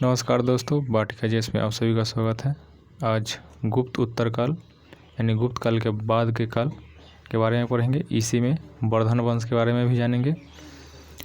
नमस्कार दोस्तों, वाटिका जीएस में आप सभी का स्वागत है। आज गुप्त उत्तर काल यानी गुप्त काल के बाद के काल के बारे में पढ़ेंगे। इसी में वर्धन वंश के बारे में भी जानेंगे।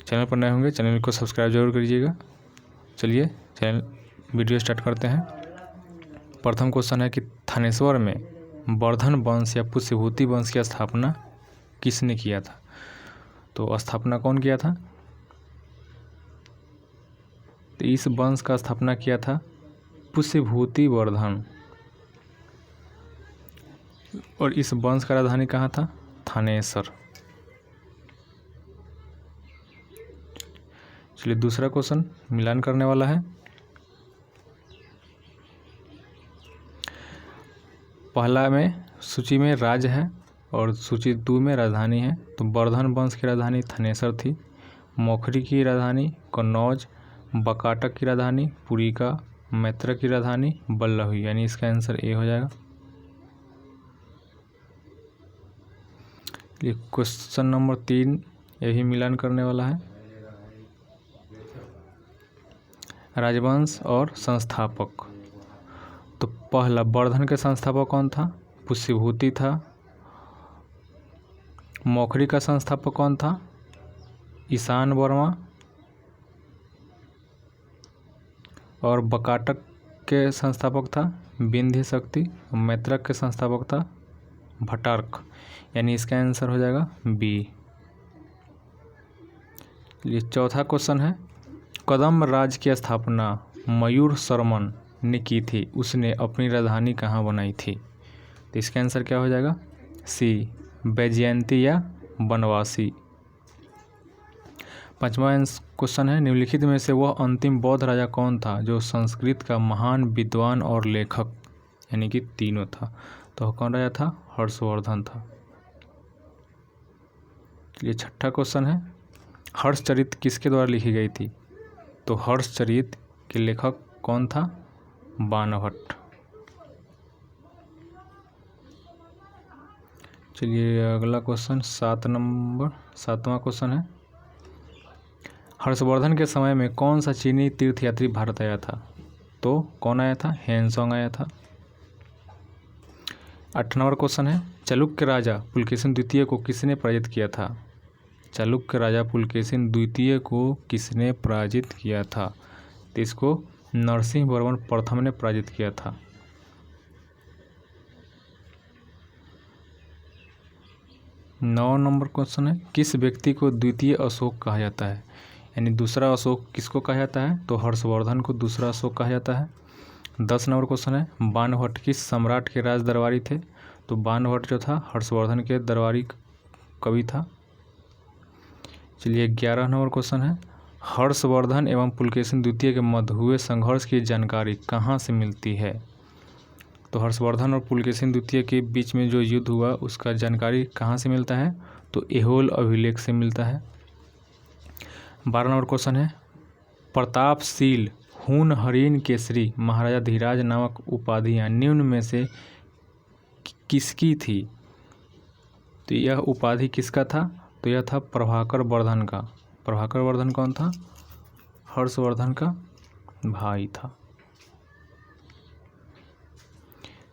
चैनल पर नए होंगे चैनल को सब्सक्राइब जरूर करिएगा। चलिए चैनल वीडियो स्टार्ट करते हैं। प्रथम क्वेश्चन है कि थानेश्वर में वर्धन वंश या पुष्यभूति वंश की स्थापना किसने किया था? तो स्थापना कौन किया था? तो इस वंश का स्थापना किया था पुष्यभूति वर्धन, और इस वंश का राजधानी कहाँ था? थानेसर। चलिए दूसरा क्वेश्चन मिलान करने वाला है। पहला में सूची में राज्य है और सूची 2 में राजधानी है। तो वर्धन वंश की राजधानी थानेसर थी। मौखरी की राजधानी कन्नौज, बकाटक की राजधानी पुरिका, मैत्रक की राजधानी बल्लभ हुई, यानी इसका आंसर ए हो जाएगा। ये क्वेश्चन नंबर 3 यही मिलान करने वाला है। राजवंश और संस्थापक। तो पहला वर्धन के संस्थापक कौन था? पुष्यभूति था। मौखरी का संस्थापक कौन था? ईशान वर्मा। और बकाटक के संस्थापक था विंध्य शक्ति। मैत्रक के संस्थापक था भट्टारक, यानी इसका आंसर हो जाएगा बी। ये चौथा क्वेश्चन है, कदम राज की स्थापना मयूर शर्मन ने की थी, उसने अपनी राजधानी कहाँ बनाई थी? तो इसका आंसर क्या हो जाएगा? सी, वैजयंती या बनवासी। पांचवा क्वेश्चन है, निम्नलिखित में से वह अंतिम बौद्ध राजा कौन था जो संस्कृत का महान विद्वान और लेखक यानी कि तीनों था? तो कौन राजा था? हर्षवर्धन था। चलिए छठा क्वेश्चन है, हर्षचरित किसके द्वारा लिखी गई थी? तो हर्षचरित के लेखक कौन था? बाणभट्ट। चलिए अगला क्वेश्चन 7वां क्वेश्चन है, हर्षवर्धन के समय में कौन सा चीनी तीर्थयात्री भारत आया था? तो कौन आया था? हेनसोंग आया था। 8 नंबर क्वेश्चन है, चालुक्य राजा पुलकेशिन द्वितीय को किसने पराजित किया था? चालुक्य राजा पुलकेशिन द्वितीय को किसने पराजित किया था? तो इसको नरसिंह वर्मन प्रथम ने पराजित किया था। 9 नंबर क्वेश्चन है, किस व्यक्ति को द्वितीय अशोक कहा जाता है? यानी दूसरा अशोक किसको कहा जाता है? तो हर्षवर्धन को दूसरा अशोक कहा जाता है। 10 नंबर क्वेश्चन है, बाणभट्ट किस सम्राट के राज दरबारी थे? तो बाणभट्ट जो था हर्षवर्धन के दरबारी कवि था। चलिए 11 नंबर क्वेश्चन है, हर्षवर्धन एवं पुलकेशिन द्वितीय के मध्य हुए संघर्ष की जानकारी कहाँ से मिलती है? तो हर्षवर्धन और पुलकेशिन द्वितीय के बीच में जो युद्ध हुआ उसका जानकारी कहाँ से मिलता है? तो ऐहोल अभिलेख से मिलता है। 12 नंबर क्वेश्चन है, प्रतापशील हून हरिन केसरी महाराजा धीराज नामक उपाधियां निम्न में से किसकी थी? तो यह उपाधि किसका था? तो यह था प्रभाकर वर्धन का। प्रभाकर वर्धन कौन था? हर्षवर्धन का भाई था।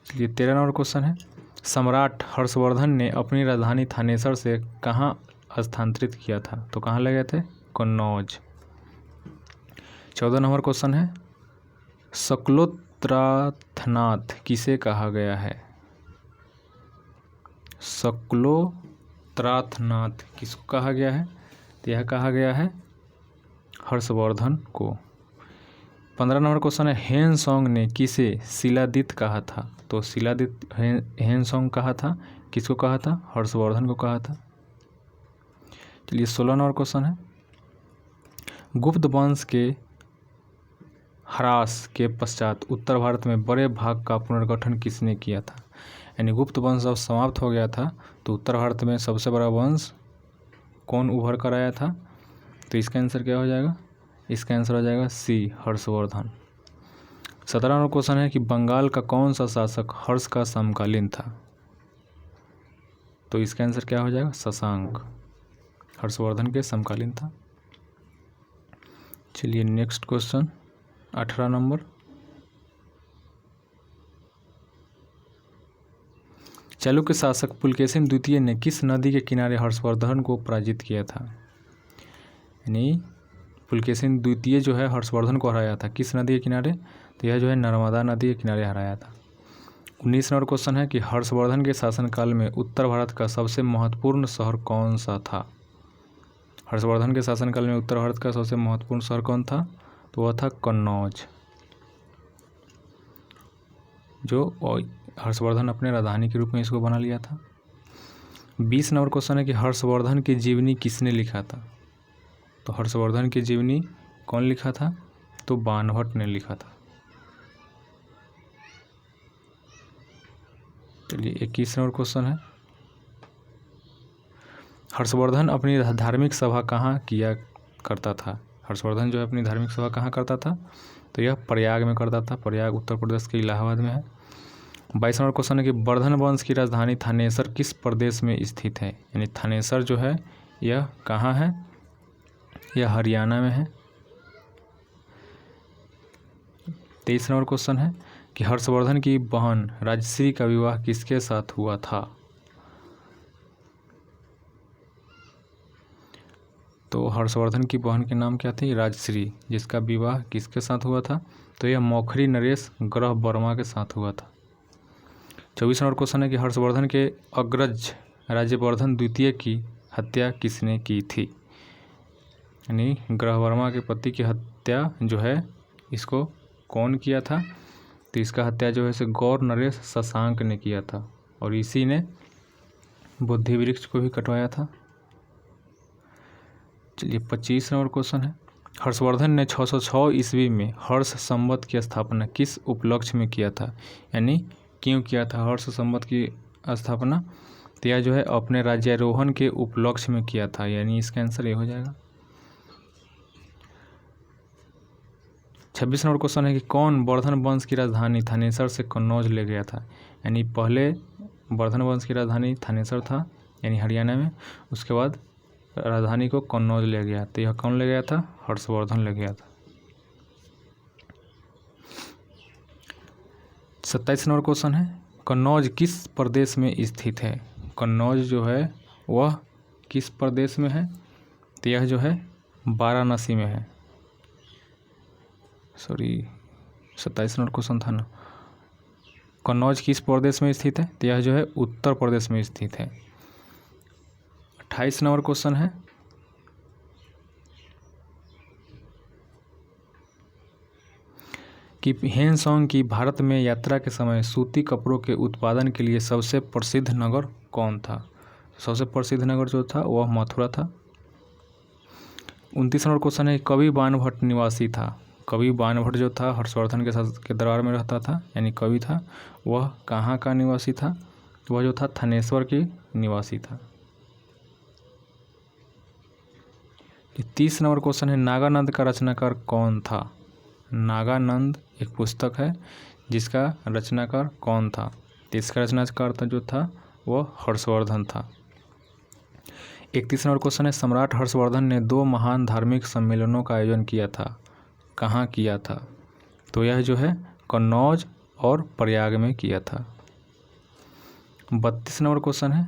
चलिए 13 नंबर क्वेश्चन है, सम्राट हर्षवर्धन ने अपनी राजधानी थानेसर से कहाँ स्थानांतरित किया था? तो कहाँ ले गए थे? कन्नौज। 14 नंबर क्वेश्चन है, शकलोत्त्राथनाथ किसे कहा गया है? शकलोत्त्राथनाथ किसको कहा गया है? तो यह कहा गया है हर्षवर्धन को। 15 नंबर क्वेश्चन है, हेनसोंग ने किसे शिलादित कहा था? तो शिलादित हेनसोंग कहा था, किसको कहा था? हर्षवर्धन को कहा था। चलिए 16 नंबर क्वेश्चन है, गुप्त वंश के ह्रास के पश्चात उत्तर भारत में बड़े भाग का पुनर्गठन किसने किया था? यानी गुप्त वंश जब समाप्त हो गया था तो उत्तर भारत में सबसे बड़ा वंश कौन उभर कर आया था? तो इसका आंसर क्या हो जाएगा? इसका आंसर हो जाएगा सी, हर्षवर्धन। 17 नंबर क्वेश्चन है कि बंगाल का कौन सा शासक हर्ष का समकालीन था? तो इसका आंसर क्या हो जाएगा? शशांक, हर्षवर्धन के समकालीन था। चलिए नेक्स्ट क्वेश्चन, 18 नंबर। चालुक्य शासक पुलकेशिन द्वितीय ने किस नदी के किनारे हर्षवर्धन को पराजित किया था? यानी पुलकेशिन द्वितीय जो है हर्षवर्धन को हराया था किस नदी के किनारे? तो यह जो है नर्मदा नदी के किनारे हराया था। 19 नंबर क्वेश्चन है कि हर्षवर्धन के शासनकाल में उत्तर भारत का सबसे महत्वपूर्ण शहर कौन सा था? हर्षवर्धन के शासनकाल में उत्तर भारत का सबसे महत्वपूर्ण शहर कौन था? तो वह था कन्नौज, जो हर्षवर्धन अपने राजधानी के रूप में इसको बना लिया था। 20 नंबर क्वेश्चन है कि हर्षवर्धन की जीवनी किसने लिखा था? तो हर्षवर्धन की जीवनी कौन लिखा था? तो बाणभट्ट ने लिखा था। चलिए 21 नंबर क्वेश्चन है, हर्षवर्धन अपनी धार्मिक सभा कहाँ किया करता था? हर्षवर्धन जो है अपनी धार्मिक सभा कहाँ करता था? तो यह प्रयाग में करता था। प्रयाग उत्तर प्रदेश के इलाहाबाद में है। 22 नंबर क्वेश्चन है कि वर्धन वंश की राजधानी थानेसर किस प्रदेश में स्थित है? यानी थानेसर जो है यह कहाँ है? यह हरियाणा में है। 23 नंबर क्वेश्चन है कि हर्षवर्धन की बहन राजश्री का विवाह किसके साथ हुआ था? तो हर्षवर्धन की बहन के नाम क्या थी? राजश्री, जिसका विवाह किसके साथ हुआ था? तो यह मौखरी नरेश ग्रह वर्मा के साथ हुआ था। 24 नंबर क्वेश्चन है कि हर्षवर्धन के अग्रज राज्यवर्धन द्वितीय की हत्या किसने की थी? यानी ग्रहवर्मा के पति की हत्या जो है इसको कौन किया था? तो इसका हत्या जो है इसे गौर नरेश शशांक ने किया था और इसी ने बुद्धि वृक्ष को भी कटवाया था। चलिए 25 नंबर क्वेश्चन है, हर्षवर्धन ने 606 ईस्वी में हर्ष संवत की स्थापना किस उपलक्ष्य में किया था? यानी क्यों किया था हर्ष संवत की स्थापना? तो यह जो है अपने राज्यारोहण के उपलक्ष्य में किया था, यानी इसका आंसर ये हो जाएगा। 26 नंबर क्वेश्चन है कि कौन वर्धन वंश की राजधानी थानेसर से कन्नौज ले गया था? यानी पहले वर्धन वंश की राजधानी थानेसर था यानी हरियाणा में, उसके बाद राजधानी को कन्नौज ले गया। तो यह कौन ले गया था? हर्षवर्धन ले गया था। 27 नंबर क्वेश्चन है, कन्नौज किस प्रदेश में स्थित है? कन्नौज जो है वह किस प्रदेश में है? तो यह जो है वाराणसी में है। 27 नंबर क्वेश्चन था ना, कन्नौज किस प्रदेश में स्थित है? तो यह जो है उत्तर प्रदेश में स्थित है। 28 नंबर क्वेश्चन है, कि हेनसोंग की भारत में यात्रा के समय सूती कपड़ों के उत्पादन के लिए सबसे प्रसिद्ध नगर कौन था? सबसे प्रसिद्ध नगर जो था वह मथुरा था। 29 नंबर क्वेश्चन है, कवि बाणभट्ट निवासी था? कवि बाणभट्ट जो था हर्षवर्धन के दरबार में रहता था यानी कवि था, वह कहाँ का निवासी था? वह जो था थानेश्वर के निवासी था। 30 नंबर क्वेश्चन है, नागानंद का रचनाकार कौन था? नागानंद एक पुस्तक है जिसका रचनाकार कौन था? इसका रचनाकार जो था वह हर्षवर्धन था। 31 नंबर क्वेश्चन है, सम्राट हर्षवर्धन ने 2 महान धार्मिक सम्मेलनों का आयोजन किया था, कहाँ किया था? तो यह जो है कन्नौज और प्रयाग में किया था। 32 नंबर क्वेश्चन है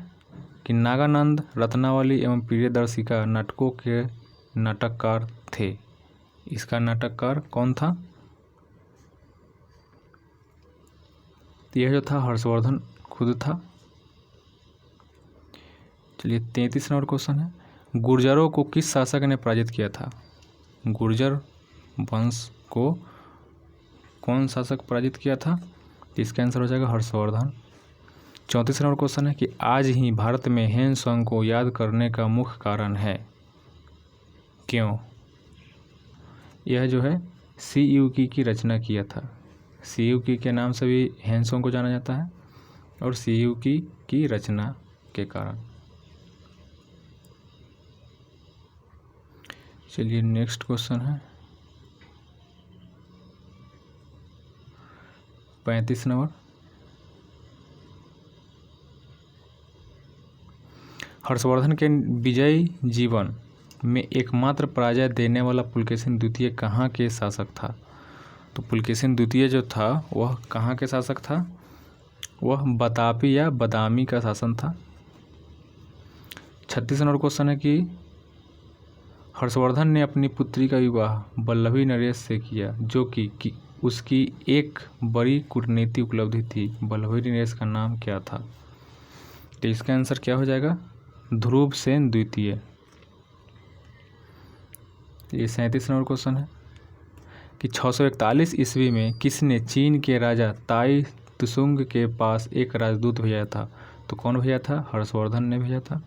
कि नागानंद रत्नावली एवं प्रियदर्शिका नाटकों के नाटककार थे, इसका नाटककार कौन था? तो यह जो था हर्षवर्धन खुद था। चलिए 33 नंबर क्वेश्चन है, गुर्जरों को किस शासक ने पराजित किया था? गुर्जर वंश को कौन शासक पराजित किया था? इसका आंसर हो जाएगा हर्षवर्धन। 34 नंबर क्वेश्चन है कि आज ही भारत में हेनसोंग को याद करने का मुख्य कारण है, क्यों? यह जो है सीयूकी की रचना किया था। सीयूकी के नाम से भी हेनसोंग को जाना जाता है और सीयूकी की रचना के कारण। चलिए नेक्स्ट क्वेश्चन है 35 नंबर, हर्षवर्धन के विजयी जीवन में एकमात्र पराजय देने वाला पुलकेशिन द्वितीय कहाँ के शासक था? तो पुलकेशिन द्वितीय जो था वह कहाँ के शासक था? वह बतापी या बदामी का शासन था। 36 नंबर क्वेश्चन है कि हर्षवर्धन ने अपनी पुत्री का विवाह वल्लभी नरेश से किया, जो कि उसकी एक बड़ी कूटनीतिक उपलब्धि थी। वल्लभी नरेश का नाम क्या था? तो इसका आंसर क्या हो जाएगा? ध्रुवसेन द्वितीय। ये 37 नंबर क्वेश्चन है कि 641 ईस्वी में किसने चीन के राजा ताई तुसुंग के पास एक राजदूत भेजा था? तो कौन भेजा था? हर्षवर्धन ने भेजा था।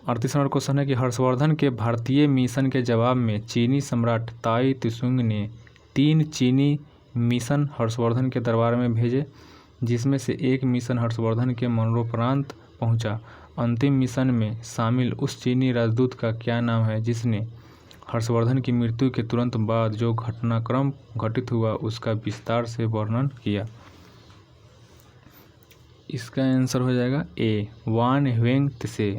38 नंबर क्वेश्चन है कि हर्षवर्धन के भारतीय मिशन के जवाब में चीनी सम्राट ताई तुसुंग ने 3 चीनी मिशन हर्षवर्धन के दरबार में भेजे, जिसमें से एक मिशन हर्षवर्धन के मनोर प्रांत पहुंचा। अंतिम मिशन में शामिल उस चीनी राजदूत का क्या नाम है जिसने हर्षवर्धन की मृत्यु के तुरंत बाद जो घटनाक्रम घटित हुआ उसका विस्तार से वर्णन किया? इसका आंसर हो जाएगा ए, वान ह्वेंग त्से।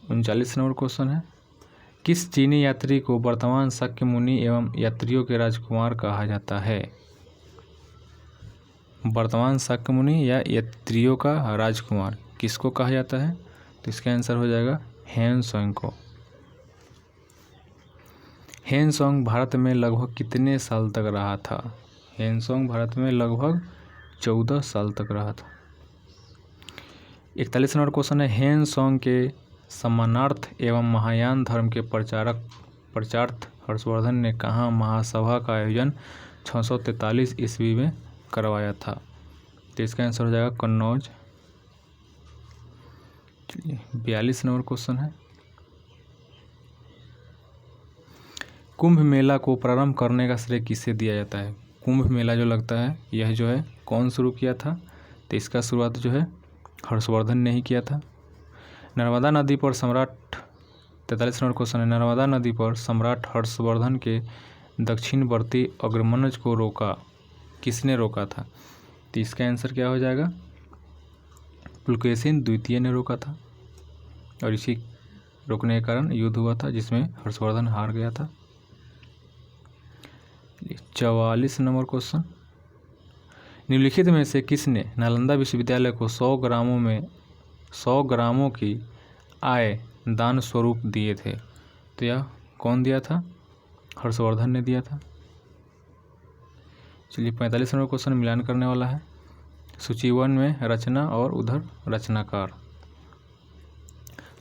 39 नंबर क्वेश्चन है किस चीनी यात्री को वर्तमान शाक्य मुनि एवं यात्रियों के राजकुमार कहा जाता है? वर्तमान शाक्य मुनि या यात्रियों का राजकुमार किसको कहा जाता है? तो इसका आंसर हो जाएगा हेनसोंग को। हेनसोंग भारत में लगभग कितने साल तक रहा था? हेनसोंग भारत में लगभग 14 साल तक रहा था। 41 नंबर क्वेश्चन है हेनसोंग के सम्मानार्थ एवं महायान धर्म के प्रचारार्थ हर्षवर्धन ने कहाँ महासभा का आयोजन 643 ईस्वी में करवाया था? तो इसका आंसर हो जाएगा कन्नौज। 42 नंबर क्वेश्चन है कुंभ मेला को प्रारंभ करने का श्रेय किसे दिया जाता है? कुंभ मेला जो लगता है यह जो है कौन शुरू किया था? तो इसका शुरुआत जो है हर्षवर्धन ने ही किया था। नर्मदा नदी पर सम्राट 43 नंबर क्वेश्चन है नर्मदा नदी पर सम्राट हर्षवर्धन के दक्षिणवर्ती अग्रमनज को किसने रोका था? तो इसका आंसर क्या हो जाएगा? पुलकेशिन द्वितीय ने रोका था और इसी रोकने के कारण युद्ध हुआ था जिसमें हर्षवर्धन हार गया था। 44 नंबर क्वेश्चन निम्नलिखित में से किसने नालंदा विश्वविद्यालय को 100 ग्रामों की आय दान स्वरूप दिए थे? तो यह कौन दिया था? हर्षवर्धन ने दिया था। चलिए 45 नंबर क्वेश्चन मिलान करने वाला है। सूची 1 में रचना और उधर रचनाकार।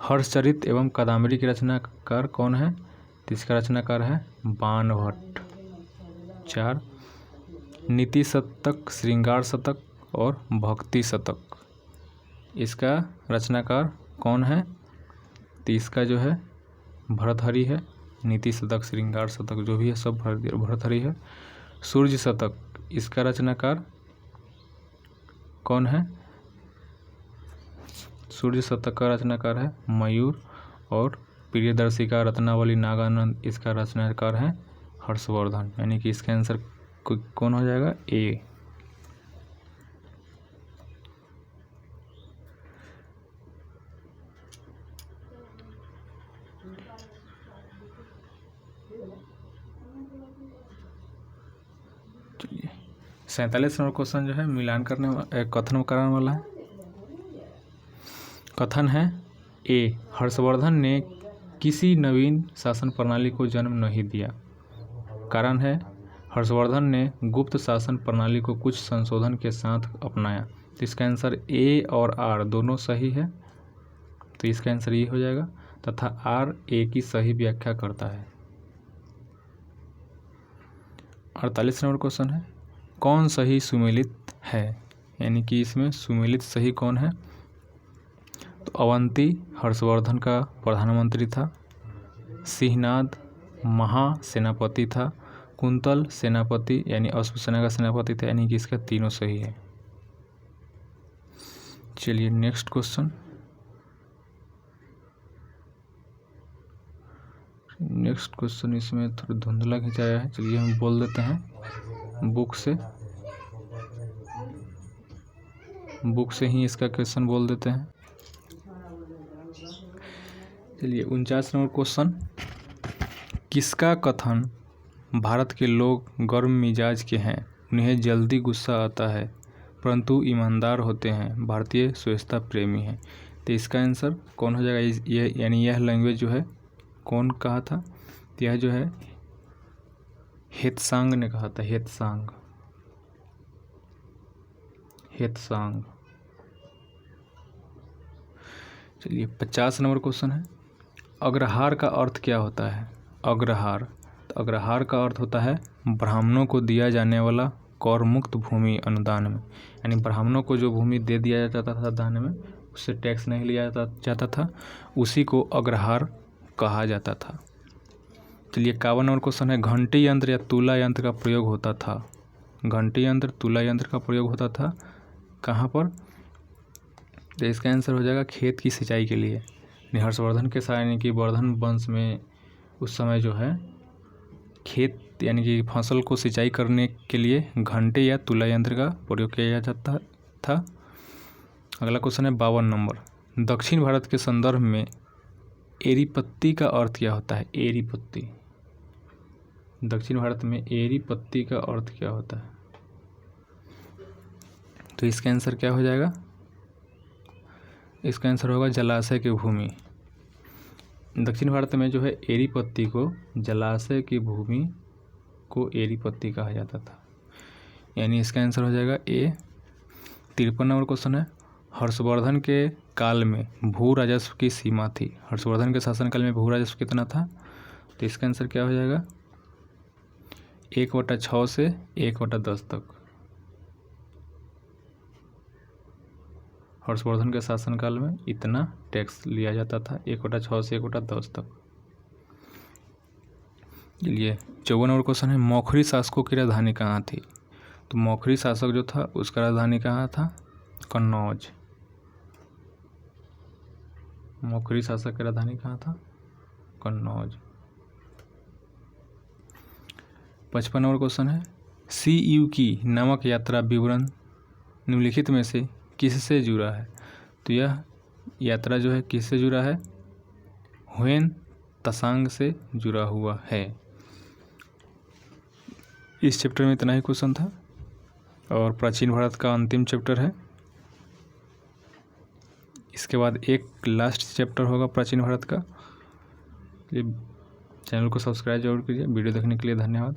हर्षचरित एवं कादम्बरी की रचनाकार कौन है? तो इसका रचनाकार है बाणभट्ट। 4 नीति शतक, श्रृंगार शतक और भक्ति शतक, इसका रचनाकार कौन है? तो इसका जो है भर्तृहरि है। नीति शतक, श्रृंगार शतक जो भी है सब भर्तृहरि है। सूर्य शतक, इसका रचनाकार कौन है? सूर्य शतक का रचनाकार है मयूर। और प्रियदर्शिका रत्नावली नागानंद, इसका रचनाकार है हर्षवर्धन। यानी कि इसका आंसर कौन हो जाएगा? ए। चलिए 47 नंबर क्वेश्चन जो है मिलान करने कथन कराने वाला है। कथन है ए, हर्षवर्धन ने किसी नवीन शासन प्रणाली को जन्म नहीं दिया। कारण है हर्षवर्धन ने गुप्त शासन प्रणाली को कुछ संशोधन के साथ अपनाया। तो इसका आंसर ए और आर दोनों सही है, तो इसका आंसर ये हो जाएगा। तथा आर ए की सही व्याख्या करता है। 48 नंबर क्वेश्चन है कौन सही सुमेलित है? यानी कि इसमें सुमेलित सही कौन है? तो अवंती हर्षवर्धन का प्रधानमंत्री था। सिंहनाद महासेनापति था। कुंतल सेनापति यानी अश्वसेना का सेनापति था। यानी कि इसका तीनों सही है। चलिए नेक्स्ट क्वेश्चन। नेक्स्ट क्वेश्चन इसमें थोड़ा धुंधला खिंचाया है, चलिए हम बोल देते हैं बुक से ही इसका क्वेश्चन बोल देते हैं। चलिए 49 नंबर क्वेश्चन किसका कथन भारत के लोग गर्म मिजाज के हैं, उन्हें जल्दी गुस्सा आता है परंतु ईमानदार होते हैं, भारतीय स्वच्छता प्रेमी हैं। तो इसका आंसर कौन हो जाएगा? ये यानी यह लैंग्वेज जो है कौन कहा था? तो यह जो है हेत्सांग ने कहा था। हेत्सांग। चलिए 50 नंबर क्वेश्चन है, अग्रहार का अर्थ क्या होता है? अग्रहार, तो अग्रहार का अर्थ होता है ब्राह्मणों को दिया जाने वाला कर मुक्त भूमि अनुदान में, यानी ब्राह्मणों को जो भूमि दे दिया जाता था दान में, उससे टैक्स नहीं लिया जाता था, उसी को अग्रहार कहा जाता था। चलिए 51 नंबर क्वेश्चन है, घंटी यंत्र या तुला यंत्र का प्रयोग होता था? घंटी यंत्र, तुला यंत्र का प्रयोग होता था कहाँ पर? तो इसका आंसर हो जाएगा खेत की सिंचाई के लिए। हर्षवर्धन के साथ यानी कि वर्धन वंश में उस समय जो है खेत यानी कि फसल को सिंचाई करने के लिए घंटे या तुला यंत्र का प्रयोग किया जाता था। अगला क्वेश्चन है 52 नंबर, दक्षिण भारत के संदर्भ में एरीपत्ती का अर्थ क्या होता है? एरीपत्ती, दक्षिण भारत में एरीपत्ती का अर्थ क्या होता है? तो इसका आंसर क्या हो जाएगा? इसका आंसर होगा जलाशय की भूमि। दक्षिण भारत में जो है एरीपत्ती को, जलाशय की भूमि को एरीपत्ती कहा जाता था, यानी इसका आंसर हो जाएगा ए। 53 नंबर क्वेश्चन है, हर्षवर्धन के काल में भू राजस्व की सीमा थी? हर्षवर्धन के शासनकाल में भू राजस्व कितना था? तो इसका आंसर क्या हो जाएगा? 1/6 से 1/10 तक। हर्षवर्धन के शासनकाल में इतना टैक्स लिया जाता था, 1/6 से 1/10 तक। चलिए 54 नंबर क्वेश्चन है, मौखरी शासकों की राजधानी कहाँ थी? तो मौखरी शासक जो था उसका राजधानी कहाँ था? कन्नौज। मौखरी शासक की राजधानी कहाँ था? कन्नौज। 55 नंबर क्वेश्चन है, CU की नामक यात्रा विवरण निम्नलिखित में से किससे जुड़ा है? तो यह यात्रा जो है किससे जुड़ा है? ह्वेन त्सांग से जुड़ा हुआ है। इस चैप्टर में इतना ही क्वेश्चन था और प्राचीन भारत का अंतिम चैप्टर है। इसके बाद एक लास्ट चैप्टर होगा प्राचीन भारत का। चैनल को सब्सक्राइब जरूर कीजिए। वीडियो देखने के लिए धन्यवाद।